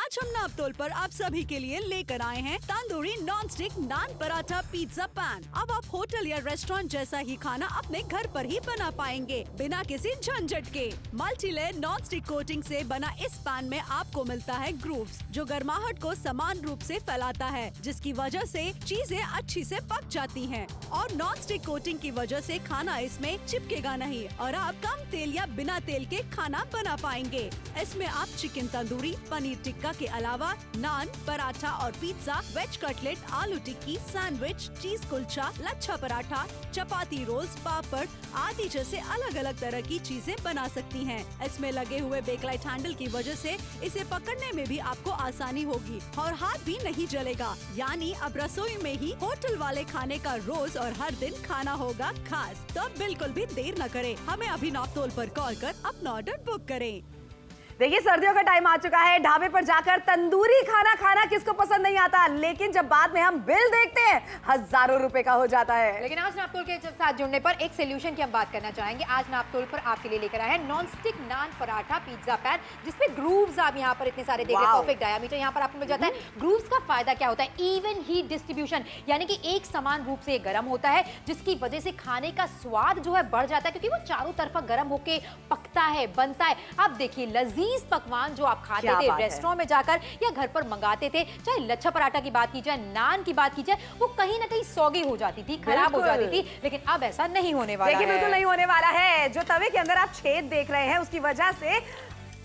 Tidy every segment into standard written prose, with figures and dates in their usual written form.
आज हम नापतोल पर आप सभी के लिए लेकर आए हैं तंदूरी नॉन स्टिक नान पराठा पिज्जा पैन। अब आप होटल या रेस्टोरेंट जैसा ही खाना अपने घर पर ही बना पाएंगे बिना किसी झंझट के। Multi layer non stick coating से बना इस पैन में आपको मिलता है ग्रूव्स, जो गर्माहट को समान रूप से फैलाता है, जिसकी वजह से चीजें अच्छी से पक जाती हैं। और नॉन स्टिक कोटिंग की वजह से खाना इसमें चिपकेगा नहीं और आप कम तेल या बिना तेल के खाना बना पाएंगे। इसमें आप चिकन तंदूरी, पनीर टिक्का के अलावा नान, पराठा और पिज्जा, वेज कटलेट, आलू टिक्की, सैंडविच, चीज कुलचा, लच्छा पराठा, चपाती रोल्स, पापड़ आदि जैसे अलग अलग तरह की चीजें बना सकती हैं। इसमें लगे हुए बेकलाइट हैंडल की वजह से इसे पकड़ने में भी आपको आसानी होगी और हाथ भी नहीं जलेगा। यानी अब रसोई में ही होटल वाले खाने का रोज और हर दिन खाना होगा खास। तो अब बिल्कुल भी देर न करें, हमें अभी नापतोल पर कॉल कर अपना ऑर्डर बुक करें। देखिए, सर्दियों का टाइम आ चुका है। ढाबे पर जाकर तंदूरी खाना किसको पसंद नहीं आता, लेकिन जब बाद में हम बिल देखते हैं हजारों रुपए का हो जाता है। लेकिन आज नापतोल के साथ जुड़ने पर एक सोल्यूशन की हम बात करना चाहेंगे। आज नापतोल पर आपके लिए लेकर आए हैं नॉन स्टिक नान पराठा पिज्जा पैन, जिसपे ग्रूव्स आप यहाँ पर इतने सारे देख रहे हैं। परफेक्ट डायामीटर यहाँ पर आपको मिल जाता है। ग्रूव्स का फायदा क्या होता है? इवन हीट डिस्ट्रीब्यूशन, यानी कि एक समान रूप से गर्म होता है, जिसकी वजह से खाने का स्वाद जो है बढ़ जाता है, क्योंकि वो चारों तरफ गर्म होके पकता है, बनता है। अब देखिए, लजीज पकवान जो आप खाते थे रेस्टोरेंट में जाकर या घर पर मंगाते थे, चाहे लच्छा पराठा की बात की जाए, नान की बात की जाए, वो कहीं ना कहीं सौगी हो जाती थी, खराब हो जाती थी। लेकिन अब ऐसा नहीं होने वाला है। देखिए, बिल्कुल नहीं होने वाला है। जो तवे के अंदर आप छेद देख रहे हैं, उसकी वजह से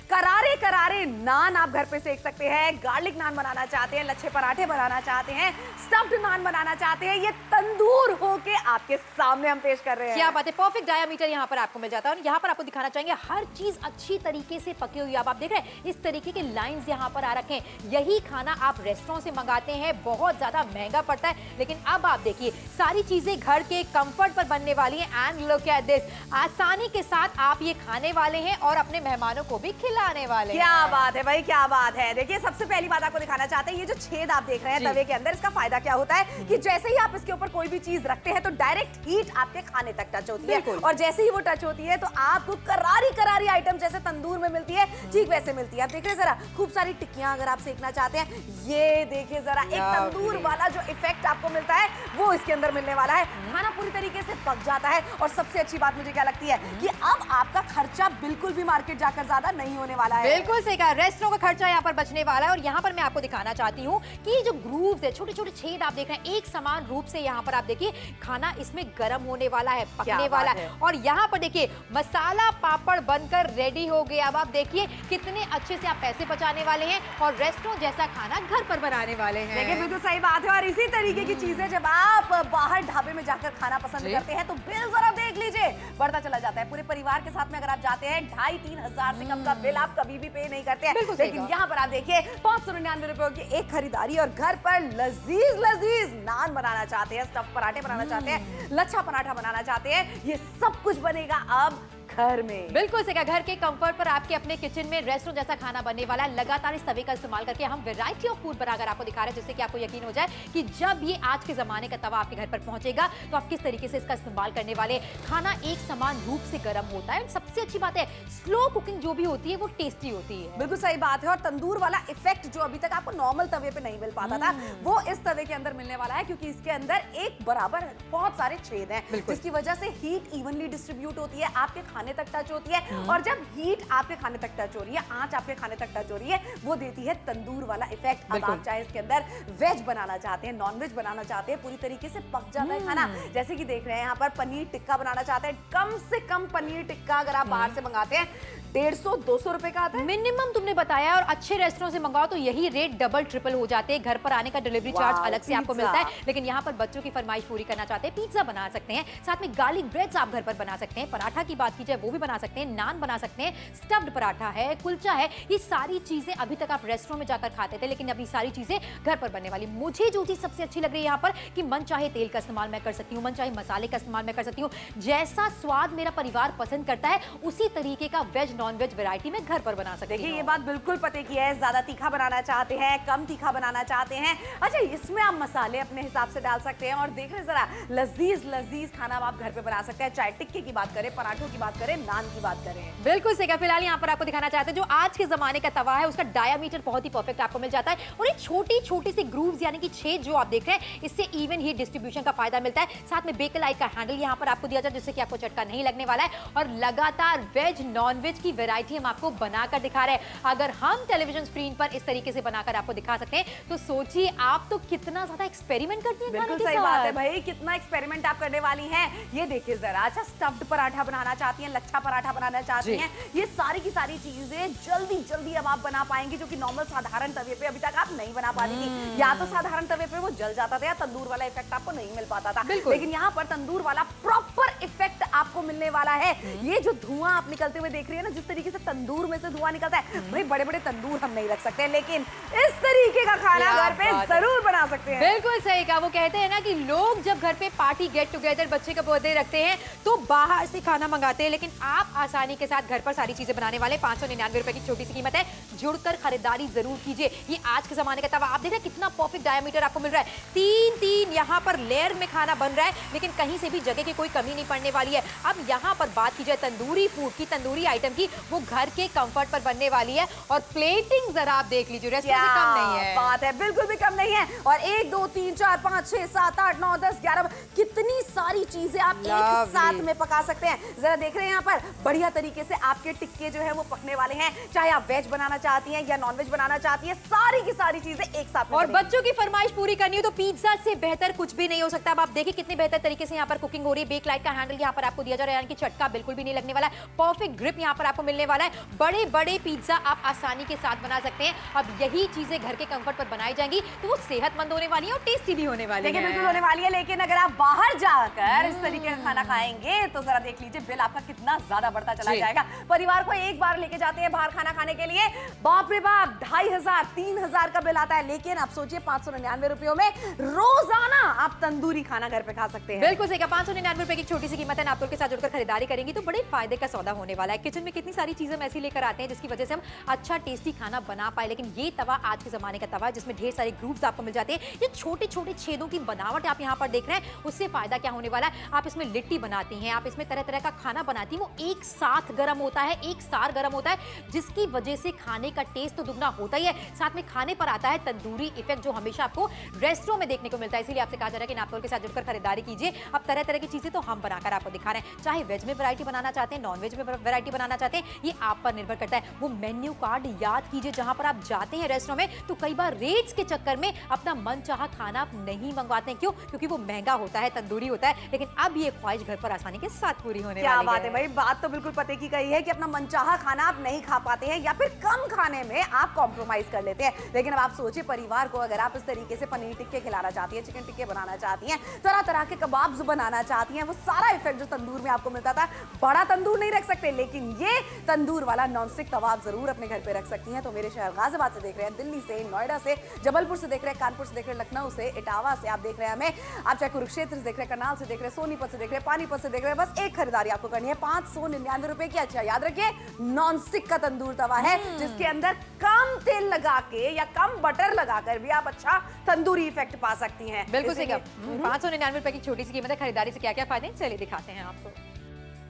करारे करारे नान आप घर पे सेक सकते हैं। गार्लिक नान बनाना चाहते हैं, लच्छे पराठे बनाना चाहते हैं, स्टफ्ड नान बनाना चाहते हैं, ये तंदूर होके आपके सामने हम पेश कर रहे हैं। क्या बात है। परफेक्ट डायामीटर यहाँ पर आपको मिल जाता है और यहाँ पर आपको दिखाना चाहेंगे हर चीज अच्छी तरीके से पकी हुई। आप देख रहे हैं इस तरीके के लाइंस यहाँ पर आ रखे हैं। यही खाना आप रेस्टोरेंट से मंगाते हैं, बहुत ज्यादा महंगा पड़ता है, लेकिन अब आप देखिए सारी चीजें घर के कंफर्ट पर बनने वाली है। एंड लुक एट दिस, आसानी के साथ आप ये खाने वाले हैं और अपने मेहमानों को भी खिलाने वाले। क्या बात है भाई, क्या बात है। देखिए, सबसे पहली बात आपको दिखाना चाहते हैं, ये जो छेद आप देख रहे हैं तवे के अंदर, इसका फायदा क्या होता है कि जैसे ही आप इसके ऊपर कोई भी चीज रखते हैं तो डायरेक्ट हीट आपके खाने तक टच होती है, और जैसे ही वो टच होती है तो आपको करारी करारी आइटम जैसे तंदूर में मिलती है, ठीक वैसे मिलती है। आप देख रहे हैं जरा, खूब सारी टिक्कियां अगर आप सेकना चाहते हैं, ये देखिए जरा, एक तंदूर वाला जो इफेक्ट आपको मिलता है वो इसके अंदर मिलने वाला है। खाना पूरी तरीके से पक जाता है और सबसे अच्छी बात मुझे क्या लगती है कि अब आपका खर्चा बिल्कुल भी मार्केट जाकर ज्यादा नहीं होने वाला है। बिल्कुल सही कहा, रेस्टोरेंट का खर्चा यहाँ पर बचने वाला है। और यहाँ पर मैं आपको दिखाना चाहती हूँ कि जो ग्रूव्स है, छोटे छोटे छेद आप देख रहे हैं, एक समान रूप से यहाँ पर आप देखिए खाना इसमें गर्म होने वाला है, पकने वाला है। और यहाँ पर देखिए मसाला पापड़ बनकर रेडी हो गया। अब आप देखिए कितने अच्छे से आप पैसे बचाने वाले हैं और रेस्टोरेंट जैसा खाना घर पर बनाने वाले हैं। देखिए, बिल्कुल सही बात है। और इसी तरीके की चीजें जब आप बाहर ढाबे में जाकर खाना पसंद करते हैं तो बिल जरा देख लीजिए, बढ़ता चला जाता है। पूरे परिवार के साथ में अगर आप जाते हैं, 2,500-3 हजार से कम का बिल आप कभी भी पे नहीं करते हैं। लेकिन यहाँ पर आप देखिए 599 रुपए की एक खरीदारी और घर पर लजीज लजीज नान बनाना चाहते हैं, स्टफ पराठे बनाना चाहते हैं, लच्छा पराठा बनाना चाहते हैं, ये सब कुछ बनेगा अब घर में। बिल्कुल सही कहा, घर के कंफर्ट पर आपके अपने किचन में रेस्टोरेंट जैसा खाना बनने वाला है। लगातार इस तवे का इस्तेमाल करके हम वैरायटी ऑफ फूड बनाकर आपको दिखा रहे हैं, जिससे कि आपको यकीन हो जाए कि जब ये आज के जमाने का तवा आपके घर पर पहुंचेगा तो आप किस तरीके से इसका इस्तेमाल करने वाले। खाना एक समान रूप से गर्म होता है। सबसे अच्छी बात है, स्लो कुकिंग जो भी होती है वो टेस्टी होती है। बिल्कुल सही बात है। और तंदूर वाला इफेक्ट जो अभी तक आपको नॉर्मल तवे पे नहीं मिल पाता था, वो इस तवे के अंदर मिलने वाला है, क्योंकि इसके अंदर एक बराबर बहुत सारे छेद हैं, जिसकी वजह से हीट इवनली डिस्ट्रीब्यूट होती है, आपके खाने तक टच होती है। और जब हीट आपके खाने तक टच हो रही है, आंच आपके खाने तक टच हो रही है, वो देती है तंदूर वाला इफेक्ट। अब आप चाहे इसके अंदर वेज बनाना चाहते हैं, नॉन वेज बनाना चाहते हैं, पूरी तरीके से पक जाता है खाना। जैसे कि देख रहे हैं यहाँ पर पनीर टिक्का बनाना चाहते हैं, कम से कम पनीर टिक्का अगर आप बाहर से मंगाते हैं 150-200 रुपए का आता है मिनिमम, तुमने बताया। और अच्छे रेस्टोरेंट से मंगाओ तो यही रेट डबल ट्रिपल हो जाते हैं। घर पर आने का डिलीवरी चार्ज अलग से आपको मिलता है, लेकिन यहाँ पर बच्चों की फरमाइश पूरी करना चाहते हैं, पिज्जा बना सकते हैं, साथ में गार्लिक ब्रेड्स आप घर पर बना सकते हैं, पराठा की बात की जाए वो भी बना सकते हैं, नान बना सकते हैं, स्टफ्ड पराठा है, कुलचा है। ये सारी चीजें अभी तक आप रेस्टोरेंट में जाकर खाते थे, लेकिन अभी सारी चीजें घर पर बनने वाली। मुझे जो चीज सबसे अच्छी लग रही है यहाँ पर कि मन चाहे तेल का इस्तेमाल मैं कर सकती हूँ, मन चाहे मसाले का इस्तेमाल मैं कर सकती हूँ। जैसा स्वाद मेरा परिवार पसंद करता है उसी तरीके का वेज नॉन वेज वैरायटी में घर पर बना सकते हैं। देखिए ये बात बिल्कुल पते की है, ज्यादा तीखा बनाना चाहते हैं, कम तीखा बनाना चाहते हैं, अच्छा इसमें आप मसाले अपने हिसाब से डाल सकते हैं और देख रहे जरा लजीज खाना आप घर पे बना सकते हैं, चाहे टिक्के की बात करें, पराठों की बात करें, नान की बात करें। बिल्कुल सही। फिलहाल यहाँ पर आपको दिखाना चाहते हैं जो आज के जमाने का तवा है उसका डायामीटर बहुत ही परफेक्ट आपको मिल जाता है और ये छोटी सी ग्रूव्स यानी कि छेद जो आप देख रहे हैं इससे इवन हीट डिस्ट्रीब्यूशन का फायदा मिलता है। साथ में बेकलाइट का हैंडल यहाँ पर आपको दिया जाए जिससे कि आपको चटका नहीं लगने वाला है और लगातार वेज नॉन वेज की वैरायटी हम आपको बनाकर दिखा रहे हैं। अगर हम टेलीविजन स्क्रीन पर इस तरीके से बनाकर आपको दिखा सकते हैं तो सोचिए आप तो कितना ज्यादा एक्सपेरिमेंट करती हैं। बिल्कुल सही बात है भाई, कितना एक्सपेरिमेंट आप करने वाली हैं। ये देखिए जरा, अच्छा स्टफ्ड पराठा बनाना चाहती हैं, लच्छा पराठा बनाना चाहती हैं, ये सारी की सारी चीजें जल्दी अब आप बना पाएंगी जो कि नॉर्मल साधारण तवे पे अभी तक आप नहीं बना पाती थी। या तो साधारण तवे पे वो जल जाता था या तंदूर वाला इफेक्ट आपको नहीं मिल पाता था, लेकिन यहाँ पर तंदूर वाला प्रॉपर इफेक्ट आपको मिलने वाला है। ये जो धुआं आप निकलते हुए देख रही है ना, जिस तरीके से तंदूर में से धुआं निकलता है, भाई बड़े बड़े तंदूर हम नहीं रख सकते लेकिन इस तरीके का खाना घर पे जरूर बना सकते हैं। बिल्कुल सही कहा। वो कहते हैं ना कि लोग जब घर पे पार्टी गेट टुगेदर बच्चे का बर्थडे रखते हैं तो बाहर से खाना मंगाते हैं, लेकिन आप आसानी के साथ घर पर सारी चीजें बनाने वाले 599 रुपए की छोटी सी कीमत है। जुड़कर खरीदारी जरूर कीजिए। ये आज के जमाने का तवा आप देख रहे हैं कितना परफेक्ट डायमीटर आपको मिल रहा है। तीन यहाँ पर लेयर में खाना बन रहा है लेकिन कहीं से भी जगह की कोई कमी नहीं पड़ने वाली है। अब यहाँ पर बात की जाए तंदूरी फूड की, तंदूरी आइटम की, वो घर के कंफर्ट पर बनने वाली है और प्लेटिंग जरा आप देख लीजिए, रेस्टोरेंट से कम नहीं है। बात है, बिल्कुल भी कम नहीं है। और 1 2 3 4 5 6 7 8 9 10 11 कितनी सारी चीजें आप एक साथ में पका सकते हैं। जरा देख रहे हैं यहाँ पर बढ़िया तरीके से आपके टिक्के जो है वो पकने वाले हैं। चाहे आप वेज बनाना चाहती हैं या नॉन वेज बनाना चाहती हैं, सारी की सारी चीजें एक साथ में। और बच्चों की फरमाइश पूरी करनी हो तो पिज्जा से बेहतर कुछ भी नहीं हो सकता। अब आप देखिए कितने बेहतर तरीके से यहाँ पर कुकिंग हो रही है। बेक लाइट का हैंडल यहाँ पर आपको दिया जा रहा है, यानी कि चटका बिल्कुल भी नहीं लगने वाला है। परफेक्ट ग्रिप यहाँ पर आपको मिलने वाला है। बड़े बड़े पिज्जा आप आसानी के साथ बना सकते हैं। अब यही चीजें घर के कंफर्ट पर बनाई जाएंगी तो वो सेहतमंद होने वाली है और टेस्टी भी होने वाली है। बिल्कुल होने वाली है, लेकिन अगर आप बाहर जाकर इस तरीके का खाना खाएंगे तो जरा देख लीजिए बिल आपका कितना ज्यादा बढ़ता चला जाएगा। परिवार को एक बार लेके जाते हैं बाहर खाना खाने के लिए, बाप रे बाप 2500 3000 का बिल आता है, लेकिन आप सोचिए 599 रुपयों में रोजाना आप तंदूरी खाना घर पे खा सकते हैं। बिल्कुल सही कहा। 599 रुपए की छोटी सी कीमत है। नापतोल के साथ जुड़कर खरीदारी करेंगी तो बड़े फायदे का सौदा होने वाला है। किचन में कितनी सारी चीजें हम ऐसी लेकर आते हैं जिसकी वजह से हम अच्छा टेस्टी खाना बना पाए, लेकिन ये तवा आज के जमाने का तवा जिसमें ढेर सारे ग्रूव्स आपको मिल जाते हैं। ये छोटे छोटे छेदों की बनावट आप यहाँ पर देख रहे हैं, उससे फायदा क्या होने वाला है। आप इसमें लिट्टी बनाती हैं, आप इसमें तरह तरह का खाना बनाती हैं, वो एक साथ गर्म होता है, एक सार गर्म होता है, जिसकी वजह से खाने का टेस्ट तो दुगना होता ही है, साथ में खाने पर आता है तंदूरी इफेक्ट जो हमेशा आपको रेस्टोरेंट में देखने को मिलता है। इसलिए आपसे कहा जा रहा है कि नापतोल के साथ जुड़कर खरीदारी कीजिए। अब तरह तरह की चीजें तो हम बनाकर आपको दिखा रहे हैं, चाहे वेज में वैरायटी बनाना चाहते हैं, नॉन वेज में वैरायटी बनाना चाहते हैं, ये आप पर निर्भर करता है। वो मेन्यू कार्ड याद कीजिए जहां पर आप जाते हैं रेस्टोरेंट में तो कई बार रेट्स के चक्कर में अपना मनचाहा खाना आप नहीं मंगवाते हैं। क्यों? क्योंकि वो महंगा होता है, तंदूरी होता है, लेकिन अब ये ख्वाहिश घर पर आसानी के साथ पूरी होने वाली है। क्या बात है भाई, बात तो बिल्कुल पते की कही है कि अपना मनचाहा खाना आप नहीं खा पाते हैं या फिर कम खाने में आप कॉम्प्रोमाइज कर लेते हैं। लेकिन अब आप सोचिए परिवार को अगर आप इस तरीके से पनीर टिक्के खिलाना चाहती हैं, चिकन टिक्के बनाना चाहती हैं, तरह तरह के कबाब्स बनाना चाहती हैं, वो सारा इफेक्ट जो तंदूर में आपको मिलता था, बड़ा तंदूर नहीं रख सकते लेकिन ये तंदूर वाला नॉनस्टिक तवा आप जरूर अपने घर पे रख सकती हैं। तो मेरे शहर गाजियाबाद से देख रहे हैं, दिल्ली से, नोएडा से, जबलपुर से देख रहे हैं, कानपुर से देख रहे हैं, लखनऊ से, इटावा से आप देख रहे हैं हमें, आप चाहे कुरुक्षेत्र से देख रहे हैं, करनाल से देख रहे हैं, सोनीपत से देख रहे हैं, पानीपत से देख रहे हैं, बस एक खरीदारी आपको करनी है 599 रुपए की। अच्छा याद रखिए नॉनस्टिक का तंदूर तवा है जिसके अंदर कम तेल लगा के या कम बटर लगाकर भी आप अच्छा तंदूरी इफेक्ट पा सकती हैं। बिल्कुल सही कहा। 599 रुपए की छोटी सी कीमत है। खरीदारी से क्या क्या फायदे हैं चलिए दिखाते हैं आपको।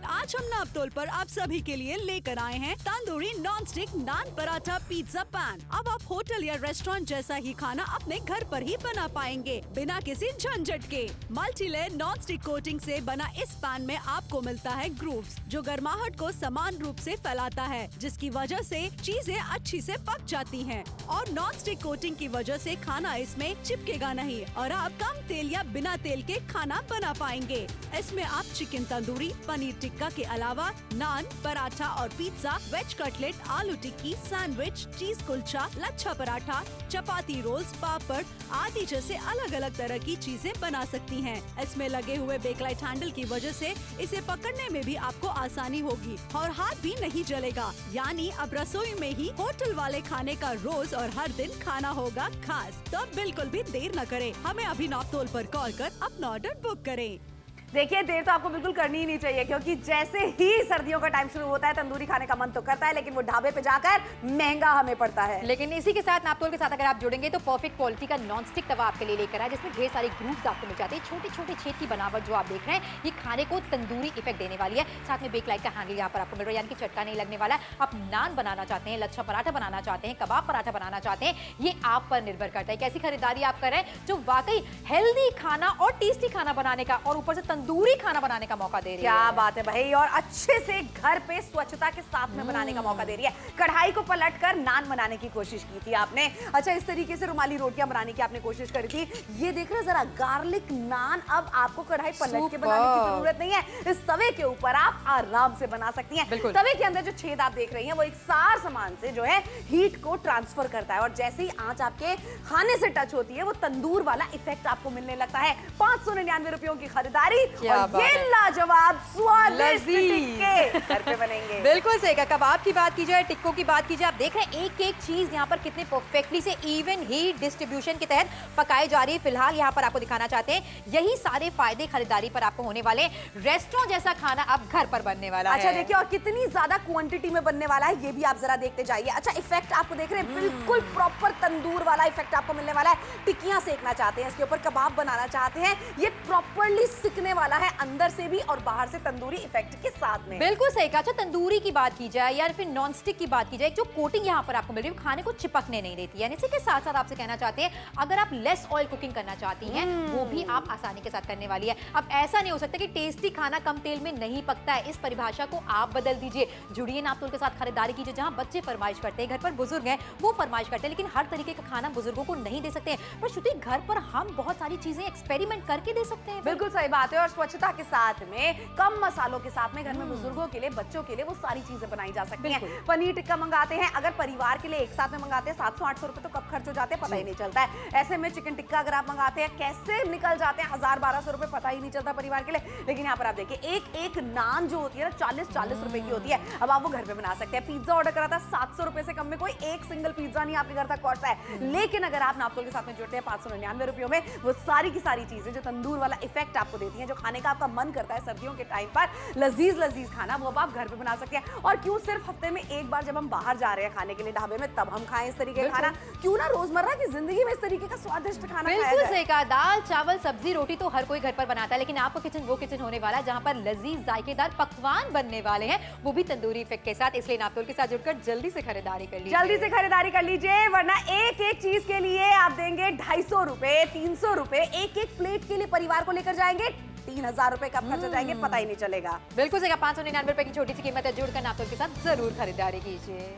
आज हम नापतोल पर आप सभी के लिए लेकर आए हैं तंदूरी नॉन स्टिक नान पराठा पिज्जा पैन। अब आप होटल या रेस्टोरेंट जैसा ही खाना अपने घर पर ही बना पाएंगे बिना किसी झंझट के। Multi layer non stick coating से बना इस पैन में आपको मिलता है ग्रूव्स जो गर्माहट को समान रूप से फैलाता है, जिसकी वजह से चीजें अच्छी से पक जाती हैं और नॉन स्टिक कोटिंग की वजह से खाना इसमें चिपकेगा नहीं और आप कम तेल या बिना तेल के खाना बना पाएंगे। इसमें आप चिकन तंदूरी, पनीर टिक्का के अलावा नान, पराठा और पिज्जा, वेज कटलेट, आलू टिक्की, सैंडविच, चीज कुलचा, लच्छा पराठा, चपाती रोल्स, पापड़ आदि जैसे अलग अलग तरह की चीजें बना सकती हैं। इसमें लगे हुए बेकलाइट हैंडल की वजह से इसे पकड़ने में भी आपको आसानी होगी और हाथ भी नहीं जलेगा। यानी अब रसोई में ही होटल वाले खाने का रोज और हर दिन खाना होगा खास। तो अब बिल्कुल भी देर न करें, हमें अभी नापतोल पर कॉल कर अपना ऑर्डर बुक करें। देखिए देर तो आपको बिल्कुल करनी ही नहीं चाहिए, क्योंकि जैसे ही सर्दियों का टाइम शुरू होता है तंदूरी खाने का मन तो करता है, लेकिन वो ढाबे पे जाकर महंगा हमें पड़ता है। लेकिन इसी के साथ नापतोल के साथ अगर आप जुड़ेंगे तो परफेक्ट क्वालिटी का नॉन स्टिक तवा आपके लिए लेकर आए, जिसमें ढेर सारे ग्रूव्स आपको मिल जाते हैं। छोटे छोटे छेद की बनावट जो आप देख रहे हैं, ये खाने को तंदूरी इफेक्ट देने वाली है। साथ में बेक लाइट का हैंडल यहाँ पर आपको मिल रहा है, यानी कि चटका नहीं लगने वाला है। आप नान बनाना चाहते हैं, लच्छा पराठा बनाना चाहते हैं, कबाब पराठा बनाना चाहते हैं, ये आप पर निर्भर करता है कैसी खरीदारी आप कर रहे हैं, जो वाकई हेल्दी खाना और टेस्टी खाना बनाने का और ऊपर से तंदूरी खाना बनाने का मौका दे रही है। क्या बात है भाई, और अच्छे से घर पे स्वच्छता के साथ में बनाने का मौका दे रही है। कढ़ाई को पलटकर नान बनाने की कोशिश की थी आपने, अच्छा इस तरीके से रुमाली रोटियां बनाने की आपने कोशिश करी थी। ये देख रहे जरा गार्लिक नान, अब आपको कढ़ाई पलट के बनाने की जरूरत नहीं है, इस तवे के ऊपर आप आराम से बना सकती हैं। तवे के अंदर जो छेद आप देख रही हैं वो एक सार सामान से जो है हीट को ट्रांसफर करता है, और जैसे ही आंच आपके खाने से टच होती है वो तंदूर वाला इफेक्ट आपको मिलने लगता है। 599 रुपयों की खरीदारी और ये लाजवाब स्वादिष्ट टिक्के घर पे बनेंगे। बिल्कुल सही कहा। कबाब की बात की जाए, टिक्कों की बात की जाए, आप देख रहे हैं एक एक चीज यहाँ पर कितने परफेक्टली से इवन हीट डिस्ट्रीब्यूशन के तहत पकाई जा रही है। फिलहाल यहाँ पर आपको दिखाना चाहते हैं यही सारे फायदे खरीदारी पर आपको होने वाले। रेस्टोरेंट जैसा खाना अब घर पर बनने वाला है। अच्छा देखिए, और कितनी ज्यादा क्वांटिटी में बनने वाला है ये भी आप जरा देखते जाइए। अच्छा इफेक्ट आपको देख रहे हैं, बिल्कुल प्रॉपर तंदूर वाला इफेक्ट आपको मिलने वाला है। टिक्कियां सेकना चाहते हैं, इसके ऊपर कबाब बनाना चाहते हैं, ये प्रॉपरली सिकने वाला है अंदर से भी और बाहर से तंदूरी इफेक्ट के साथ में। बिल्कुल सही कहा। अच्छा तंदूरी की बात की जाए या फिर नॉन स्टिक की बात की जाए, जो कोटिंग यहाँ पर आपको मिल रही है खाने को चिपकने नहीं देती है। इसी के साथ साथ आपसे कहना चाहते हैं अगर आप लेस ऑयल कुकिंग करना चाहती हैं वो भी आप आसानी के साथ करने वाली है। अब ऐसा नहीं हो सकता कि टेस्टी खाना कम तेल में नहीं पकता है, इस परिभाषा को आप बदल दीजिए। जुड़िए नापतोल के साथ खरीदारी कीजिए। जहां बच्चे फरमाइश करते हैं, घर पर बुजुर्ग हैं वो फरमाइश करते हैं, लेकिन हर तरीके का खाना बुजुर्गों को नहीं दे सकते हैं, पर श्रुति घर पर हम बहुत सारी चीजें एक्सपेरिमेंट करके दे सकते हैं। बिल्कुल सही बात है, और स्वच्छता के साथ में कम मसालों के साथ में घर में बुजुर्गों के लिए, बच्चों के लिए वो सारी चीजें बनाई जा सकती हैं। पनीर टिक्का मंगाते हैं, अगर परिवार के लिए एक साथ में मंगाते हैं 700-800 रुपए तो कब खर्च हो जाते हैं पता ही नहीं चलता है। ऐसे में चिकन टिक्का अगर आप मंगाते हैं कैसे निकल जाते हैं 1000-1200 रुपए, पता ही नहीं चलता परिवार के लिए। लेकिन यहाँ पर आप देखिए एक एक नान जो होती है ना 40-40 रुपए की होती है, अब आप वो घर पे बना सकते हैं। पिज्जा ऑर्डर करा था 700 रुपए से कम में कोई एक सिंगल पिज्जा नहीं आपके घर तक पहुंचता है, लेकिन अगर आप नापतोल के साथ में जुड़ते हैं 599 रुपयों में, वो सारी की सारी चीजें जो तंदूर वाला इफेक्ट आपको देती हैं, जो खाने का आपका मन करता है सर्दियों के टाइम पर लजीज लजीज खाना, वो आप घर पे बना सकते हैं। और क्यों सिर्फ हफ्ते में एक बार जब हम बाहर जा रहे हैं खाने के लिए ढाबे में तब हम खाएं इस तरीके का खाना, क्यों ना रोजमर्रा की जिंदगी में इस तरीके का स्वादिष्ट खाना खाया जाए। बिल्कुल सही कहा। दाल चावल सब्जी रोटी तो हर कोई घर पर बनाता है, लेकिन आपका किचन वो किचन होने वाला है जहां पर लजीज जायकेदार पकवान बनने वाले हैं, वो भी तंदूरी इफेक्ट के साथ। इसलिए नापतोल के साथ जुड़कर जल्दी से खरीदारी कर लीजिए। जल्दी से खरीदारी कर लीजिए, वरना एक एक चीज के लिए आप देंगे 250 रुपए 300 रुपए, एक एक प्लेट के लिए परिवार को लेकर जाएंगे 3000 रुपए कब खर्च हो जाएंगे पता ही नहीं चलेगा। बिल्कुल सही कहा। 599 रुपए की छोटी सी कीमत है, जुड़कर नापतोल के साथ जरूर खरीदारी कीजिए।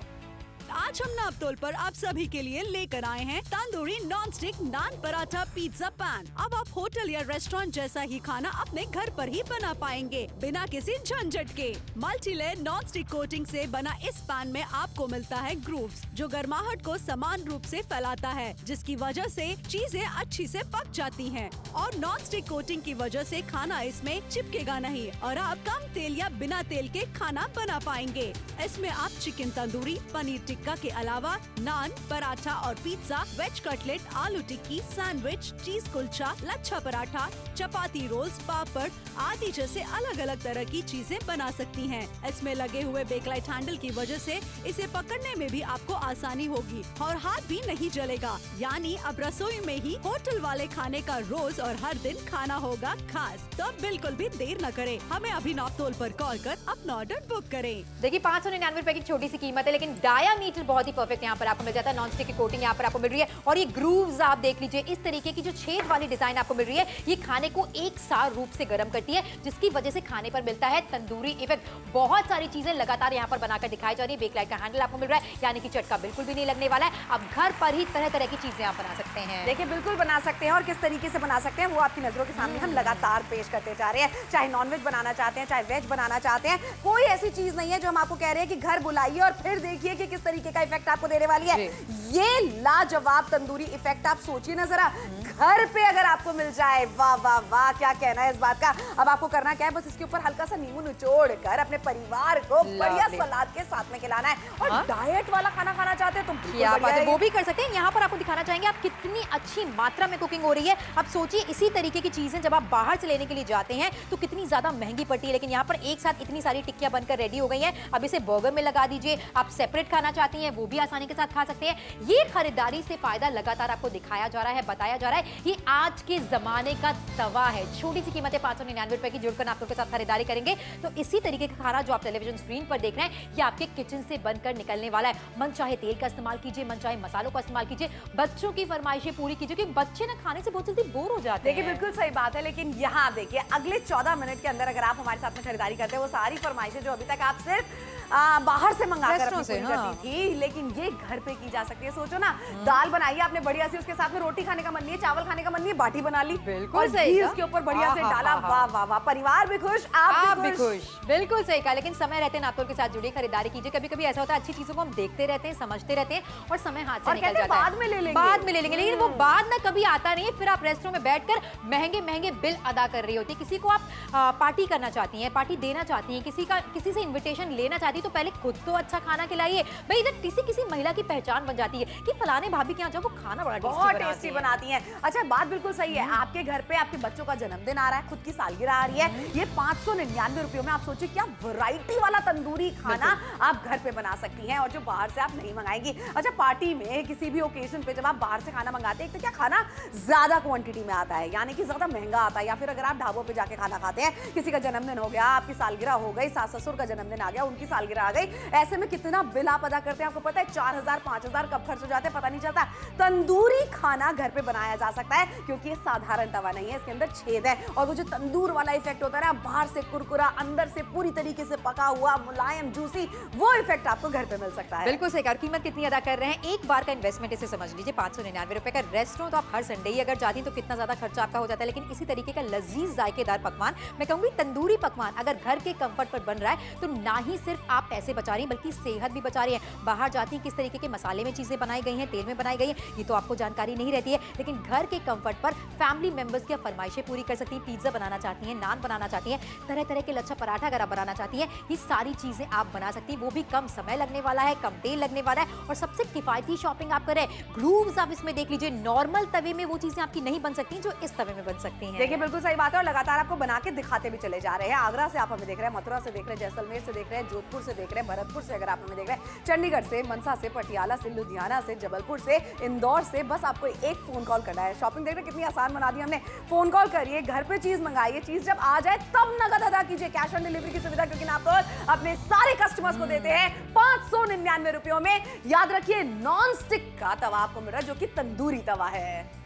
आज हम नापतोल पर आप सभी के लिए लेकर आए हैं तंदूरी नॉन स्टिक नान पराठा पिज्जा पैन। अब आप होटल या रेस्टोरेंट जैसा ही खाना अपने घर पर ही बना पाएंगे बिना किसी झंझट के। Multi layer non stick coating से बना इस पैन में आपको मिलता है ग्रूव्स, जो गर्माहट को समान रूप से फैलाता है, जिसकी वजह से चीजें अच्छी से पक जाती हैं। और नॉन स्टिक कोटिंग की वजह से खाना इसमें चिपकेगा नहीं और आप कम तेल या बिना तेल के खाना बना पाएंगे। इसमें आप चिकन तंदूरी, पनीर टिक्का के अलावा नान, पराठा और पिज्जा, वेज कटलेट, आलू टिक्की, सैंडविच, चीज कुलचा, लच्छा पराठा, चपाती रोल्स, पापड़ आदि जैसे अलग अलग तरह की चीजें बना सकती हैं। इसमें लगे हुए बेकलाइट हैंडल की वजह से इसे पकड़ने में भी आपको आसानी होगी और हाथ भी नहीं जलेगा। यानी अब रसोई में ही होटल वाले खाने का रोज और हर दिन खाना होगा खास। तो बिल्कुल भी देर न करें, हमें अभी नापतोल पर कॉल कर अपना ऑर्डर बुक करें। देखिए 599 रुपए की छोटी सी कीमत है, लेकिन डायामीटर बहुत ही परफेक्ट यहाँ पर आपको मिल जाता है। नॉन स्टिक की कोटिंग यहाँ पर आपको मिल रही है और ये ग्रूव्स आप देख लीजिए, इस तरीके की जो छेद वाली डिजाइन आपको मिल रही है, ये खाने को एक सार रूप से गर्म करती है, जिसकी वजह से खाने पर मिलता है तंदूरी इफेक्ट। बहुत सारी चीजें लगातार यहाँ पर बनाकर दिखाई जा रही है। बेकलाइट का हैंडल आपको मिल रहा है, यानी कि चटका बिल्कुल भी नहीं लगने वाला है। अब घर पर ही तरह तरह की चीजें आप बना सकते हैं। देखिए बिल्कुल बना सकते हैं, और किस तरीके से बना सकते हैं वो आपकी नजरों के सामने हम लगातार पेश करते जा रहे हैं। चाहे नॉनवेज बनाना चाहते हैं, चाहे वेज बनाना चाहते हैं, कोई ऐसी चीज नहीं है जो हम आपको कह रहे हैं कि घर बुलाइए और फिर देखिए कि किस तरीके तरीके का इफेक्ट आपको देने वाली है। ये लाजवाब तंदूरी इफेक्ट आप सोचिए ना जरा, घर पे अगर आपको मिल जाए, वाह वाह वाह, क्या कहना है इस बात का। अब आपको करना क्या है, बस इसके ऊपर हल्का सा नींबू निचोड़ कर अपने परिवार को बढ़िया सलाद के साथ में खिलाना है। और डाइट वाला खाना खाना चाहते हैं तो क्या बात है, वो भी कर सकते हैं। यहाँ पर आपको दिखाना चाहेंगे आप कितनी अच्छी मात्रा में कुकिंग हो रही है। अब सोचिए इसी तरीके की चीजें जब आप बाहर से लेने के लिए जाते हैं तो कितनी ज्यादा महंगी पड़ती है, लेकिन यहाँ पर एक साथ इतनी सारी टिक्कियां बनकर रेडी हो गई हैं। अब इसे बर्गर में लगा दीजिए, आप सेपरेट खाना चाहती हैं वो भी आसानी के साथ खा सकते हैं। ये खरीदारी से फायदा लगातार आपको दिखाया जा रहा है, बताया जा रहा है। ये आज के जमाने का तवा है, छोटी सी कीमत है 599 रुपए की। जुड़कर आप लोग के साथ खरीदारी करेंगे तो इसी तरीके का खाना जो आप टेलीविजन स्क्रीन पर देख रहे हैं ये आपके किचन से बनकर निकलने वाला है। मन चाहे तेल का इस्तेमाल कीजिए, मन चाहे मसालों का इस्तेमाल कीजिए, बच्चों की फरमाइशें पूरी कीजिए, क्योंकि बच्चे ना खाने से बहुत जल्दी बोर हो जाते हैं। देखिए बिल्कुल सही बात है, लेकिन यहाँ देखिए अगले 14 मिनट के अंदर अगर आप हमारे साथ में खरीदारी करते हैं, वो सारी फरमाइशें जो अभी तक आप सिर्फ बाहर से मंगाकर करती थी, लेकिन ये घर पे की जा सकती है। सोचो ना, दाल बनाइए आपने बढ़िया सी, उसके साथ में रोटी खाने का मन नहीं है, चावल खाने का मन नहीं है, बाटी बना ली, बिल्कुल सही, उसके ऊपर बढ़िया से डाला, वाह वाह वाह, परिवार भी खुश, आप भी खुश। बिल्कुल सही कहा। लेकिन समय रहते नातोल के साथ जुड़िए, खरीदारी कीजिए। कभी कभी ऐसा होता है अच्छी चीजों को हम देखते रहते हैं, समझते रहते हैं और समय हाथ से निकल जाता है, बाद में ले लेंगे, लेकिन वो बाद ना कभी आता नहीं है। फिर आप रेस्टोरेंट में बैठकर महंगे महंगे बिल अदा कर रही होती है। किसी को आप पार्टी करना चाहती हैं, पार्टी देना चाहती हैं, किसी से इन्विटेशन लेना चाहती है तो पहले खुद तो अच्छा खाना खिलाइए भाई। जब किसी महिला की पहचान बन जाती है कि फलाने भाभी के यहाँ जाओ, वो खाना बड़ा टेस्टी बनाती हैं। अच्छा, बात बिल्कुल सही है, आपके घर पे आपके बच्चों का जन्मदिन आ रहा है, खुद की सालगिरह आ रही है, ये 599 रुपयों में आप सोचिए क्या वैरायटी वाला तंदूरी खाना आप घर पे बना सकती हैं, और जो बाहर से आप नहीं मंगाएंगी। अच्छा, पार्टी में किसी भी ओकेजन पे जब आप बाहर से खाना मंगाते हैं, तो क्या खाना ज्यादा क्वांटिटी में आता है, यानी कि ज्यादा महंगा आता है, या फिर अगर आप ढाबों पे जाके खाना खाते हैं, किसी का जन्मदिन हो गया, आपकी सालगिरह हो गई, सास ससुर का जन्मदिन आ गया, उनकी सालगिरह आ गई, ऐसे में कितना बिल आप अदा करते हैं आपको पता है? 4000 5000 कब खर्च हो जाते हैं पता नहीं चलता। तंदूरी खाना घर पे बनाया जा सकता है, क्योंकि ये साधारण तवा नहीं है, इसके अंदर छेद है, और वो जो तंदूर वाला इफेक्ट होता है ना, बाहर से कुरकुरा, अंदर से पूरी तरीके से पका हुआ, मुलायम, जूसी, वो इफेक्ट आपको घर पे मिल सकता है। बिल्कुल सही कहा। कीमत कितनी अदा कर रहे हैं, एक बार का इन्वेस्टमेंट इसे समझ लीजिए, 599 रुपए का। रेस्टोरेंट तो आप हर संडे ही अगर जाती हैं तो कितना ज्यादा खर्चा आपका हो जाता है, लेकिन इसी तरीके का लजीज जायकेदार पकवान, मैं कहूंगी तंदूरी पकवान अगर घर के कंफर्ट पर बन रहा है तो ना ही सिर्फ आप पैसे बचा रही हैं बल्कि सेहत भी बचा रही है। बाहर जाती हैं किस तरीके के मसाले में चीजें बनाई गई हैं, तेल में बनाई गई हैं, ये तो आपको जानकारी नहीं रहती है, लेकिन घर के कंफर्ट पर फैमिली मेंबर्स की फरमाइशें पूरी कर सकती हैं। पिज्जा बनाना चाहती हैं, नान बनाना चाहती हैं, तरह तरह के लच्छा पराठा अगर आप बनाना चाहती हैं, ये सारी चीजें आप बना सकती हैं, वो भी कम समय लगने वाला है, कम तेल लगने वाला है, और सबसे किफायती शॉपिंग आप करें। ग्रूव्स आप इसमें देख लीजिए, नॉर्मल तवे में वो चीजें आपकी नहीं बन सकती जो इस तवे में बन सकती हैं। देखिए बिल्कुल सही बात है, और लगातार आपको बना के दिखाते भी चले जा रहे हैं। आगरा से आप हमें देख रहे हैं, मथुरा से देख रहे हैं, जैसलमेर से देख रहे हैं, जोधपुर से देख रहे हैं, भरतपुर से अगर आप हमें देख रहे हैं, चंडीगढ़ से, मनसा से, पटियाला से, लुधियाना से, जबलपुर से, इंदौर से, बस आपको एक फोन कॉल करना है। शॉपिंग देख रहे कितनी आसान बना दी हमने। फोन कॉल करिए, घर पे चीज मंगाइए, चीज जब आ जाए तब नगद अदा कीजिए, कैश ऑन डिलीवरी की सुविधा, क्योंकि आप तो अपने सारे कस्टमर्स को देते हैं 599 रुपयों में। याद रखिए, नॉन स्टिक का तवा आपको मिल रहा है, जो कि तंदूरी तवा है।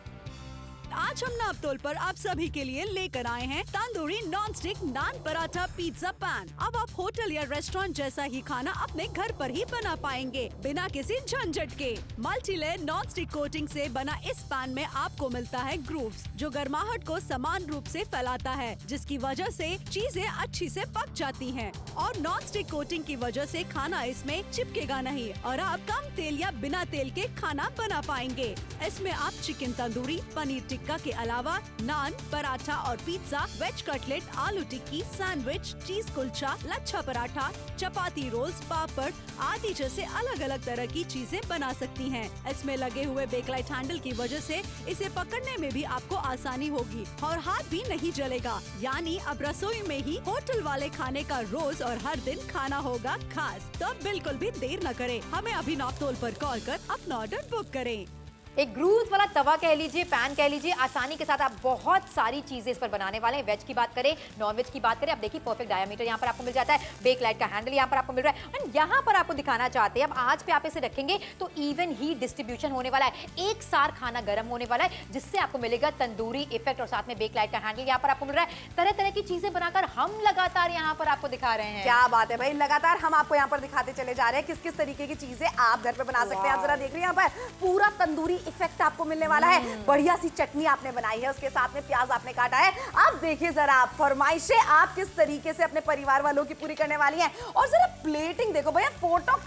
आज हम नापतोल पर आप सभी के लिए लेकर आए हैं तंदूरी नॉन स्टिक नान पराठा पिज्जा पैन। अब आप होटल या रेस्टोरेंट जैसा ही खाना अपने घर पर ही बना पाएंगे, बिना किसी झंझट के। Multi layer non stick coating से बना इस पैन में आपको मिलता है ग्रूव्स, जो गर्माहट को समान रूप से फैलाता है, जिसकी वजह से चीजें अच्छी से पक जाती हैं। और नॉन स्टिक कोटिंग की वजह से खाना इसमें चिपकेगा नहीं, और आप कम तेल या बिना तेल के खाना बना पाएंगे। इसमें आप चिकन तंदूरी, पनीर टिक्का के अलावा नान, पराठा और पिज्जा, वेज कटलेट, आलू टिक्की, सैंडविच, चीज कुलचा, लच्छा पराठा, चपाती रोल्स, पापड़ आदि जैसे अलग अलग तरह की चीजें बना सकती हैं। इसमें लगे हुए बेकलाइट हैंडल की वजह से इसे पकड़ने में भी आपको आसानी होगी और हाथ भी नहीं जलेगा। यानी अब रसोई में ही होटल वाले खाने का रोज और हर दिन खाना होगा खास। तो बिल्कुल भी देर न करें, हमें अभी नापतोल पर कॉल कर अपना ऑर्डर बुक करें। एक ग्रूव्स वाला तवा कह लीजिए, पैन कह लीजिए, आसानी के साथ आप बहुत सारी चीजें इस पर बनाने वाले हैं। वेज की बात करें, नॉन वेज की बात करें, आप देखिए परफेक्ट डायमीटर यहाँ पर आपको मिल जाता है, बेक लाइट का हैंडल यहाँ पर आपको मिल रहा है, एंड यहाँ पर आपको दिखाना चाहते हैं अब आज पे आप इसे रखेंगे तो इवन ही डिस्ट्रीब्यूशन होने वाला है, एक साथ खाना गर्म होने वाला है, जिससे आपको मिलेगा तंदूरी इफेक्ट, और साथ में बेक लाइट का हैंडल यहाँ पर आपको मिल रहा है। तरह तरह की चीजें बनाकर हम लगातार यहाँ पर आपको दिखा रहे हैं। क्या बात है भाई, लगातार हम आपको यहाँ पर दिखाते चले जा रहे हैं किस किस तरीके की चीजें आप घर पे बना सकते हैं। आप जरा देख रहे हैं यहाँ पर पूरा तंदूरी इफेक्ट आपको मिलने वाला है। बढ़िया सी चटनी आपने बनाई है, उसके साथ में प्याज आपने काटा है। अब देखिए जरा फरमाइशें आप किस तरीके से अपने परिवार वालों की पूरी करने वाली हैं। और जरा प्लेटिंग देखो भैया, फोटो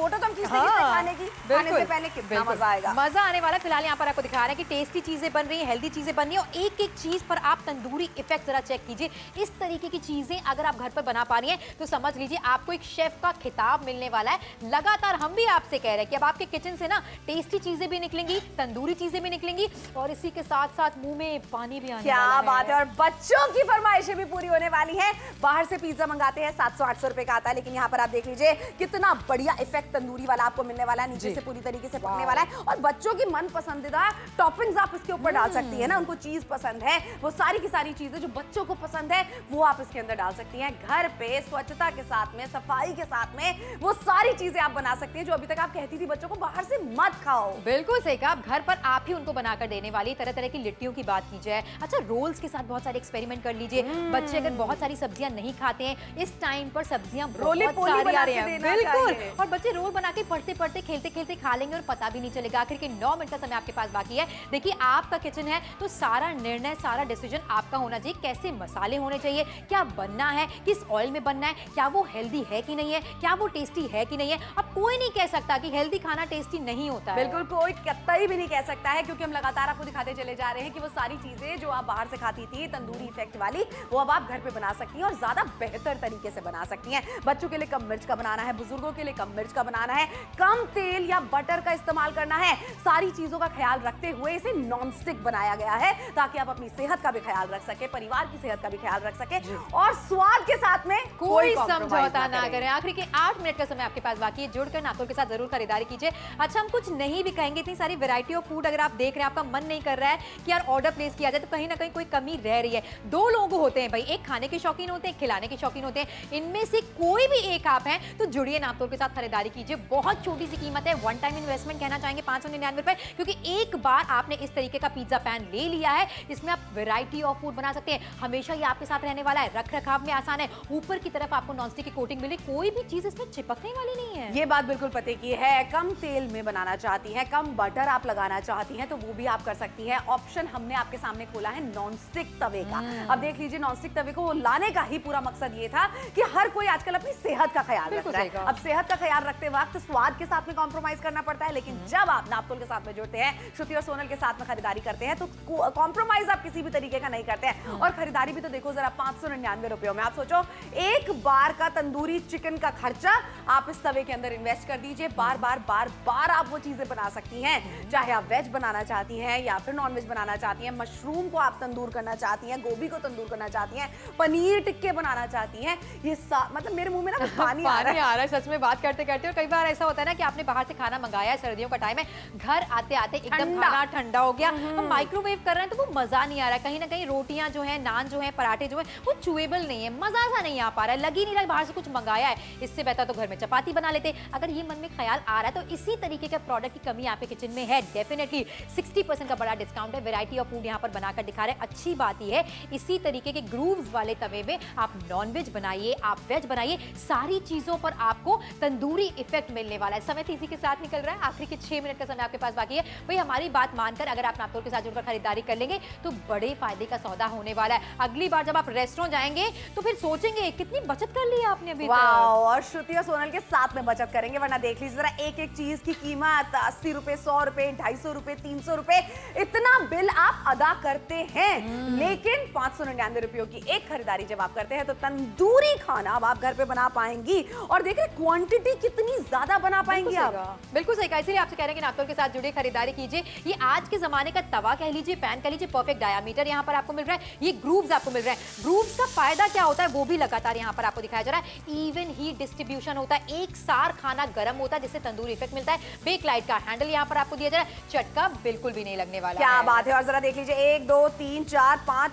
तो हम खींच लेंगे खाने की, खाने से पहले कितना मजा आएगा, मजा आने वाला। फिलहाल यहाँ पर आपको दिखा रहे हैं कि टेस्टी चीजें बन रही हैं, हेल्दी चीजें बन रही हैं, और एक एक चीज पर आप तंदूरी इफेक्ट जरा चेक कीजिए। इस तरीके की चीजें अगर आप घर पर बना पा रही हैं तो समझ लीजिए आपको एक शेफ का खिताब मिलने वाला है। लगातार हम भी आपसे कह रहे हैं कि अब आपके किचन से ना टेस्टी चीजें भी निकलेंगी, तंदूरी चीजें भी निकलेंगी, और इसी के साथ साथ मुंह में पानी भी आने वाला है। क्या बात है। और बच्चों की फरमाइशें भी पूरी होने वाली हैं। बाहर से पिज्जा मंगाते हैं 700-800 रुपए का आता है, लेकिन यहाँ पर आप देख लीजिए कितना बढ़िया इफेक्ट तंदूरी वाला आपको मिलने वाला है, नीचे से पूरी तरीके से पकने वाला है। और बच्चों की मन पसंदीदा टॉपिंग्स आप इसके ऊपर डाल सकती है ना, उनको चीज पसंद है, वो सारी की सारी चीजें जो बच्चों को पसंद है वो आप इसके अंदर डाल सकती हैं। घर पे स्वच्छता के साथ में, सफाई के साथ में वो सारी चीजें आप बना सकती हैं जो अभी तक आप कहती थी बच्चों को बाहर से मत खाओ। बिल्कुल सही कहा, घर पर आप ही उनको बनाकर देने वाली तरह तरह की लिट्टियों की बात की जाए। अच्छा, रोल्स के साथ बहुत सारे एक्सपेरिमेंट कर लीजिए। बच्चे अगर बहुत सारी सब्जियां नहीं खाते हैं, इस टाइम पर सब्जियां बहुत सारी आ रही हैं, बिल्कुल, और बच्चे रोल बना के पढ़ते पढ़ते खेलते खेलते खा लेंगे और पता भी नहीं चलेगा। आखिर के 9 मिनट का समय आपके पास बाकी है। देखिए, आपका किचन है तो सारा निर्णय, सारा डिसीजन आपका होना चाहिए। कैसे मसाले होने चाहिए, क्या बनना है, किस ऑयल में बनना है, क्या वो हेल्दी है कि नहीं है, क्या वो टेस्टी है कि नहीं है। अब कोई नहीं कह सकता कि हेल्दी खाना टेस्टी नहीं होता है। बिल्कुल, कोई कतई भी नहीं कह सकता है, क्योंकि हम लगातार आपको दिखाते चले जा रहे हैं कि वो सारी चीजें जो आप बाहर से खाती थी तंदूरी इफेक्ट वाली, वो अब आप घर पे बना सकती हैं और ज्यादा बेहतर तरीके से बना सकती हैं। बच्चों के लिए कम मिर्च का बनाना है, बुजुर्गों के लिए कम मिर्च का बनाना है, कम तेल या बटर का इस्तेमाल करना है। सारी चीजों का ख्याल रखते हुए इसे नॉन स्टिक बनाया गया है, ताकि आप अपनी सेहत का भी ख्याल रख सके, परिवार की सेहत का भी ख्याल रख सके, और स्वाद के साथ में कोई समझौता ना करें। आखिर के 8 मिनट का समय आपके पास बाकी है। जुड़कर नातुल के साथ जरूर खरीदारी कीजिए। अच्छा, हम कुछ नहीं भी कहेंगे, इतनी सारी वैरायटी ऑफ फूड अगर आप देख रहे हैं, आपका मन नहीं कर रहा है कि यार ऑर्डर प्लेस किया जाए, तो कहीं ना कहीं कोई कमी रह रही है। 2 लोग होते हैं भाई, एक खाने के शौकीन होते हैं, खिलाने के शौकीन होते हैं। इनमें से कोई भी एक आप हैं तो जुड़िए नातुल के साथ खरीदारी कीजिए। बहुत छोटी सी कीमत है, वन टाइम इन्वेस्टमेंट कहना चाहेंगे 599 रुपए, क्योंकि एक बार आपने इस तरीके का पिज्जा पैन ले लिया है, इसमें आप वैरायटी ऑफ फूड बना सकते हैं। हमेशा ये आपके साथ रहने वाला है, रख रखाव में आसान है, ऊपर की तरफ आपको नॉनस्टिक की कोटिंग मिले, कोई भी चीज इसमें चिपकने वाली नहीं है। ये बात बिल्कुल पते की है। कम तेल में बनाना चाहती हैं, कम बटर आप लगाना चाहती हैं, तो वो भी आप कर सकती हैं। ऑप्शन हमने आपके सामने खोला है नॉनस्टिक तवे का। अब देख लीजिए, नॉनस्टिक तवे को लाने का ही पूरा मकसद ये था कि हर कोई आजकल अपनी सेहत का ख्याल रख रहा है। अब सेहत का ख्याल रखते वक्त स्वाद के साथ में कॉम्प्रोमाइज करना पड़ता है, लेकिन जब आप नापतोल के साथ में जुड़ते हैं, श्रुति और सोनल के साथ में खरीदारी करते हैं, तो कॉम्प्रोमाइज आप किसी भी तरीके का नहीं करते हैं। और खरीदारी भी तो देखो जरा, 599 रुपयों में। आप सोचो, एक बार का तंदूरी चिकन का खर्चा आप इस तवे के अंदर इन्वेस्ट कर दीजिए। बार बार आप वो चीजें बना सकती हैं, चाहे आप वेज बनाना चाहती हैं या फिर नॉन वेज बनाना चाहती हैं, मशरूम को आप तंदूर करना चाहती हैं, गोभी को तंदूर करना चाहती हैं, पनीर टिक्के बनाना चाहती हैं। ये मतलब मेरे मुंह में ना पानी आ रहा है सच में बात करते करते। और कई बार ऐसा होता है ना कि आपने बाहर से खाना मंगाया है, सर्दियों का टाइम है, घर आते आते एकदम खाना ठंडा हो गया, हम माइक्रोवेव कर रहे हैं तो वो मजा नहीं आ रहा है। कहीं ना कहीं रोटियां जो है, नान जो है, पराठे जो है, वो चुएबल नहीं है, मजा सा नहीं आ पा रहा है, लग ही नहीं रहा बाहर से कुछ मंगाया है। इससे बेहतर तो घर में चपाती बना लेते। अगर ये मन में ख्याल आ रहा है तो इसी तरीके के प्रोडक्ट की कमी आपके किचन में है, डेफिनेटली 60% का बड़ा डिस्काउंट है। वैरायटी ऑफ फूड यहाँ पर बनाकर दिखा रहे हैं। अच्छी बात यह है, इसी तरीके के ग्रूव्स वाले तवे में आप नॉन वेज बनाइए, आप वेज बनाइए, सारी चीजों पर आपको तंदूरी इफेक्ट मिलने वाला है। समय इसी के साथ निकल रहा है, आखिरी के 6 मिनट का समय आपके पास बाकी है। भाई, हमारी बात मानकर अगर आप नापतोल के साथ जुड़कर खरीदारी कर लेंगे तो बड़े फायदे का सौदा होने वाला है। अगली बार जब आप रेस्टोरेंट जाएंगे तो फिर सोचेंगे कितनी बचत कर ली आपने अभी तक। और श्रुति और सोनल के साथ में बचत करेंगे, वरना देख लीजिए जरा, एक एक चीज की कीमत 80 रुपए, 100 रुपए, 250 रुपए, 300 रुपए, इतना बिल आप अदा करते हैं। लेकिन 599 रुपयों की एक खरीदारी जब आप करते हैं तो तंदूरी खाना अब आप घर पे बना पाएंगी। और देख रहे क्वांटिटी कितनी ज्यादा बना पाएंगी आप। बिल्कुल सही कहा, इसलिए आपसे कह रहे हैं कि नापतोल के साथ जुड़े, खरीदारी कीजिए। ये आज के जमाने का तवा कह लीजिए, पैन कह लीजिए, परफेक्ट डायामीटर यहाँ पर आपको मिल रहा है। ये ग्रूव्स आपको मिल रहे हैं। ग्रूव्स का फायदा क्या होता है वो भी लगातार यहाँ पर आपको दिखाया जा रहा है। इवन हीट डिस्ट्रीब्यूशन होता है, एक सार खाना गर्म होता है जिससे तंदूरी इफेक्ट मिलता है। बेक लाइट का हैंडल यहाँ पर आपको दिया जा रहा है, चटका बिल्कुल भी नहीं लगने वाला। क्या बात है। और जरा देख लीजिए, 1 2 3 4 5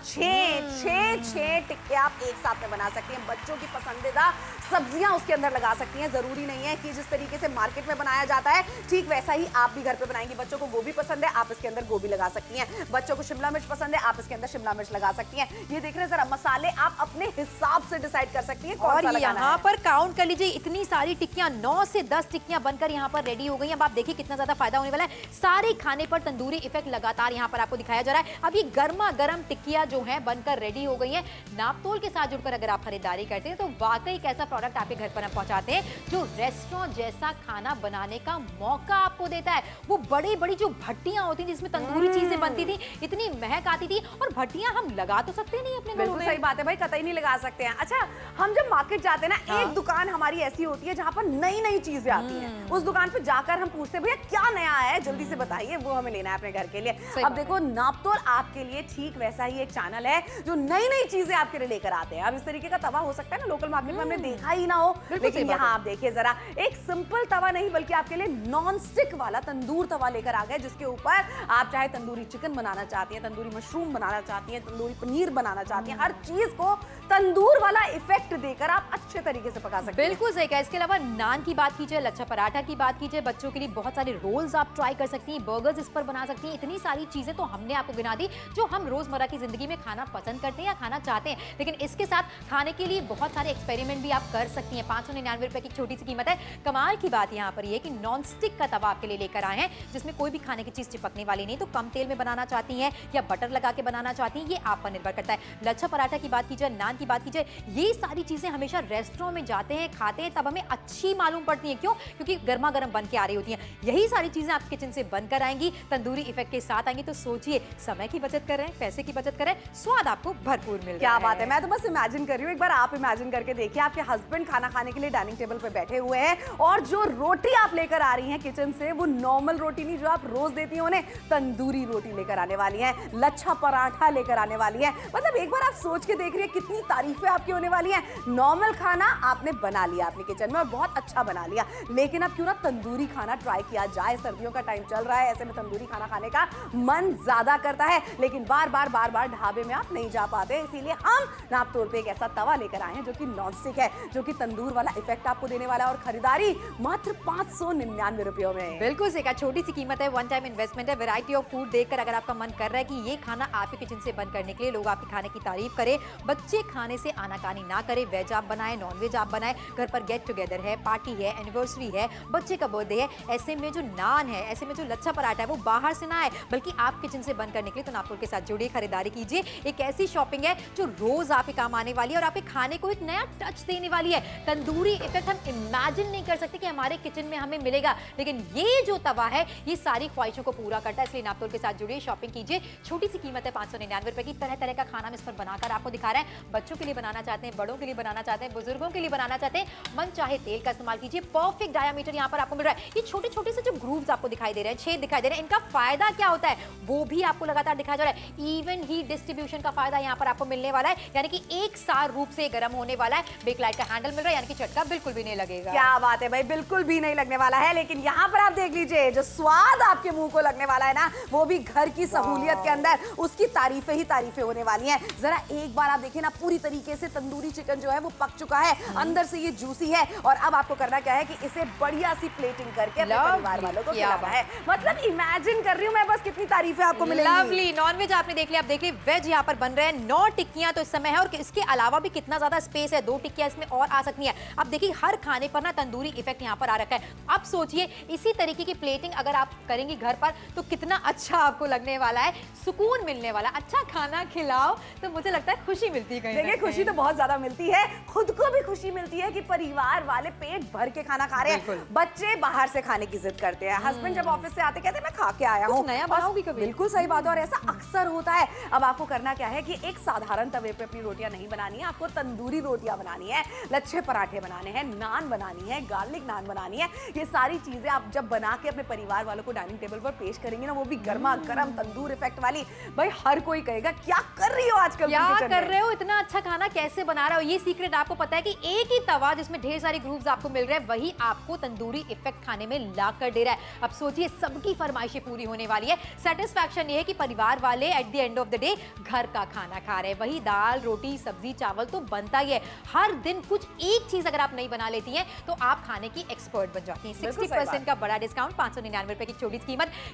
6 टिक्के आप एक साथ में बना सकती हैं। बच्चों की पसंदीदा सब्जियां उसके अंदर लगा सकती हैं। जरूरी नहीं है कि जिस तरीके से मार्केट में बनाया जाता है ठीक वैसा ही आप भी घर पे बनाएंगी। बच्चों को गोभी पसंद है, आप इसके अंदर गोभी लगा सकती हैं। बच्चों को शिमला मिर्च पसंद है, आप इसके अंदर शिमला मिर्च लगा सकती हैं। ये देख रहे हैं जरा, मसाले आप अपने हिसाब से डिसाइड कर सकती हैं कौन सा लगाना है। यहाँ पर काउंट कर लीजिए, इतनी सारी टिक्कियां, 9 से 10 टिक्कियां बनकर यहाँ पर रेडी हो गई। अब आप देखिए कितना ज्यादा फायदा होने वाला है। सारे खाने पर तंदूरी इफेक्ट लगातार यहाँ पर आपको दिखाया जा रहा है। अभी गर्मा गर्म टिक्कियां जो है बनकर रेडी हो गई हैं। नापतोल के साथ जुड़कर अगर आप खरीदारी करते हैं तो वाकई एक ऐसा प्रोडक्ट आपके घर पर हम पहुंचाते हैं जो रेस्टोरेंट जैसा खाना बनाने का मौका आपको देता है। वो बड़ी बड़ी जो भट्टियां होती जिसमें तंदूरी चीजें बनती थी, इतनी महक आती थी, और भट्टियां हम लगा तो सकते नहीं अपने घरों में। सही बात है भाई, कतई नहीं लगा सकते हैं। अच्छा, हम जब मार्केट जाते हैं ना, हाँ। एक दुकान हमारी ऐसी होती है जहाँ पर नई नई चीजें आती हैं। उस दुकान पे जाकर हम पूछते हैं भैया क्या नया आया है, जल्दी से बताइए, वो हमें लेना है अपने घर के लिए। अब देखो, नापतोल आपके लिए ठीक वैसा ही एक चैनल है जो नई नई चीजें आपके लिए लेकर आते हैं। अब इस तरीके का तवा हो सकता है ना लोकल मार्केट में हमने देखा ही ना हो, लेकिन यहाँ आप देखिए जरा, एक सिंपल तवा नहीं बल्कि आपके लिए नॉन स्टिक वाला तंदूर तवा लेकर आ गए, जिसके ऊपर आप चाहे तंदूरी चिकन बनाना चाहती हैं, तंदूरी मशरूम बनाना चाहती हैं, तंदूरी पनीर बनाना चाहती हैं, हर चीज को तंदूर वाला इफेक्ट देकर आप अच्छे तरीके से पका सकते हैं। बिल्कुल सही कहा। इसके अलावा नान की बात कीजिए, लच्छा पराठा की बात कीजिए, बच्चों के लिए बहुत सारे रोल्स आप ट्राई कर सकती हैं, बर्गर्स इस पर बना सकती हैं। इतनी सारी चीजें तो हमने आपको गिना दी जो हम रोजमर्रा की जिंदगी में खाना पसंद करते हैं या खाना चाहते हैं, लेकिन इसके साथ खाने के लिए बहुत सारे एक्सपेरिमेंट भी आप कर सकती हैं। 599 रुपए की छोटी सी कीमत है। कमाल की बात यहाँ पर ये कि नॉन स्टिक का तवा आपके लिए लेकर आए हैं, जिसमें कोई भी खाने की चीज चिपकने वाली नहीं। तो कम तेल में बनाना चाहती हैं या बटर लगा के बनाना चाहती हैं, ये आप पर निर्भर करता है। लच्छा पराठा की बात कीजिए, नान की बात कीजिए, ये सारी चीजें हमेशा रेस्टोरेंट में जाते हैं, खाते हैं, तब हमें अच्छी मालूम पड़ती हैं। क्यों? क्योंकि गर्मा गर्म बन के आ रही होती हैं। यही सारी चीजें आप किचन से बनकर आएंगी, तंदूरी इफेक्ट के साथ आएंगी। तो सोचिए, समय की बचत कर रहे हैं, पैसे की बचत कर रहे हैं, स्वाद आपको भरपूर मिल रहा है। क्या बात है, मैं तो बस इमेजिन कर रही हूँ। एक बार आप इमेजिन करके देखिए, आपके हस्बैंड खाना खाने के लिए डाइनिंग टेबल पे बैठे हुए हैं और जो रोटी आप लेकर आ रही हैं किचन से, वो नॉर्मल रोटी नहीं जो आप रोज देती हैं उन्हें, तंदूरी रोटी लेकर आने वाली हैं, लच्छा पराठा लेकर आने वाली हैं। मतलब एक बार आप सोच के देख रही है कितनी तारीफें आपकी होने वाली हैं। नॉर्मल खाना आपने बना लिया अपने किचन में और बहुत अच्छा बना लिया, लेकिन अब क्यों ना तंदूरी खाना ट्राई किया जाए। सर्दियों का टाइम चल रहा है, ऐसे में तंदूरी खाना खाने का मन ज्यादा करता है, लेकिन बार बार ढाबे में आप नहीं जा पाते। इसीलिए हम नापतोल पे एक ऐसा तवा लेकर आए हैं जो कि नॉन स्टिक है, जो कि तंदूर वाला इफेक्ट आपको देने वाला है, और खरीदारी मात्र 599 रुपयों में। बिल्कुल सही कहा। छोटी सी कीमत है, वन टाइम इन्वेस्टमेंट है। वैरायटी ऑफ फूड देखकर अगर आपका मन कर रहा है कि ये खाना आपके किचन से बंद करने के लिए, लोग आपके खाने की तारीफ करें, बच्चे खाने से आनाकानी ना करें, वेज आप बनाएं, नॉन वेज आप बनाएं, घर पर गेट टुगेदर है, पार्टी है, एनिवर्सरी है, बच्चे का बर्थडे है, ऐसे में जो नान है, ऐसे में जो लच्छा पराठा है, वो बाहर से ना आए बल्कि आप किचन से बंद करने के लिए तो नापतोल के साथ जुड़िए, खरीदारी कीजिए। एक ऐसी शॉपिंग है जो रोज आपके काम आने वाली है और आपके खाने को एक नया टच देने वाली है। तंदूरी इफेक्ट हम इमेजिन नहीं कर सकते कि हमारे किचन में हमें मिलेगा, लेकिन ये जो तवा है ये सारी ख्वाहिशों को पूरा करता है। इसलिए नापतोल के साथ जुड़िए, शॉपिंग कीजिए। छोटी सी कीमत है 599 रुपए की। तरह तरह का खाना हम इस पर बनाकर आपको दिखा रहे हैं। बच्चों के लिए बनाना चाहते हैं, बड़ों के लिए बनाना चाहते हैं, बुजुर्गों के लिए बनाना चाहते हैं, मन चाहे तेल का इस्तेमाल कीजिए। परफेक्ट डायामीटर यहाँ पर आपको मिल रहा है। ये छोटे छोटे से जो ग्रूव्स आपको दिखाई दे रहे हैं, छेद दिखाई दे रहे हैं, इनका फायदा क्या होता है वो भी आपको लगातार दिखाया जा रहा है। इवन हीट डिस्ट्रीब्यूशन का फायदा यहाँ पर आपको मिलने वाला है, यानी कि एक सार रूप से गर्म होने वाला है। बेकलाइट का हैंडल मिल रहा है, यानी कि झटका बिल्कुल भी नहीं लगेगा। क्या बात है भाई, बिल्कुल भी नहीं लगने वाला है। लेकिन यहाँ पर आप देख लीजिए, जो स्वाद आपके मुंह को लगने वाला है ना, वो भी घर की सहूलियत के अंदर, उसकी तारीफें ही तारीफें होने वाली हैं। जरा एक बार आप देखिए ना, पूरी तरीके से तंदूरी चिकन जो है वो पक चुका है, अंदर से ये जूसी है, और अब आपको करना क्या है कि इसे बढ़िया सी प्लेटिंग करके अपने परिवार वालों को खिलाना है। मतलब इमेजिन कर रही हूँ मैं बस कितनी तारीफें आपको मिलेंगी। लवली। नॉनवेज आपने देख लिया, अब देखिए वेज यहाँ पर बन रहे हैं। 9 टिक्कियां तो इस समय है, और इसके अलावा भी कितना ज्यादा स्पेस है, 2 टिक्कियां इसमें और आ सकती हैं। अब देखिए हर खाने पर ना तंदूरी इफेक्ट यहाँ पर आ रखा है। अब सोचिए इसी तरीके की प्लेटिंग अगर आप करेंगी घर पर तो कितना अच्छा आपको लगने वाला है, सुकून मिलने वाला। अच्छा खाना खिलाओ तो मुझे लगता है खुशी मिलती है। देखिए खुशी तो बहुत ज्यादा मिलती है, खुद को भी खुशी मिलती है कि परिवार वाले पेट भर के खाना खा रहे हैं। बच्चे बाहर से खाने की जिद करते हैं, हस्बैंड जब ऑफिस से आते कहते हैं मैं खा के आया हूँ, नया बनाओगी कभी? बिल्कुल सही बात है, और ऐसा अक्सर होता है। अब आपको करना क्या है कि एक साधारण तवे पे अपनी रोटियां नहीं बनानी है, आपको तंदूरी रोटियां बनानी है, लच्छे पराठे बनाने हैं, नान बनानी है, गार्लिक नान बनानी है। ये सारी चीजें आप जब बना के अपने परिवार वालों को डाइनिंग टेबल पर पेश करेंगी ना, वो भी गर्मा गर्म तंदूर इफेक्ट वाली, भाई हर कोई कहेगा क्या कर रही हो आजकल, क्या कर रहे हो, इतना अच्छा खाना कैसे बना रहे हो। ये सीक्रेट आपको पता है कि एक ही तवा जिसमें ढेर सारे ग्रूव्स आपको मिल रहे हैं, वही आपको तंदूरी इफेक्ट खाने में ला कर दे रहा है। अब सोचिए सबकी फरमाइशें पूरी होने वाली है। सेटिस्फैक्शन ये है कि परिवार वाले at the end of the day घर का खाना खा रहे हैं। वही दाल रोटी सब्जी चावल तो बनता ही है। हर दिन कुछ एक चीज अगर आप नहीं बना लेती हैं तो आप खाने की एक्सपर्ट बन जाती हैं। 60% का बड़ा डिस्काउंट, 599 रुपए की छोटी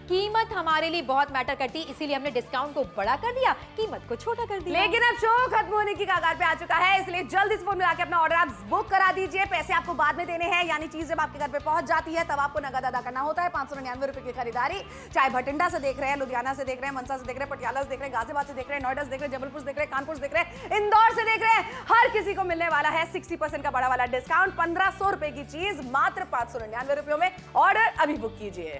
कीमत हमारे लिए बहुत मैटर करती है, इसीलिए हमने डिस्काउंट को बड़ा कर दिया, कीमत को छोटा कर दिया। लेकिन अब शो खत्म होने की कगार पे आ चुका है, इसलिए जल्दी से फोन मिला के अपना ऑर्डर आप बुक करा दीजिए। पैसे आपको बाद में देने हैं, यानी चीज जब आपके घर पे पहुंच जाती है तब आपको नगद अदा करना होता है। 599 रुपए की खरीदारी, चाहे भटिंडा से देख रहे हैं, लुधियाना से देख रहे हैं, मनसा से देख रहे हैं, पटियाला से देख रहे हैं, गाजियाबाद से देख रहे हैं, नोएडा से देख रहे हैं, जबलपुर से देख रहे हैं, कानपुर से देख रहे हैं, इंदौर से देख रहे हैं, हर किसी को मिलने वाला है 60% का बड़ा वाला डिस्काउंट। 1500 रुपए की चीज मात्र 599 रुपयों में। ऑर्डर अभी बुक कीजिए।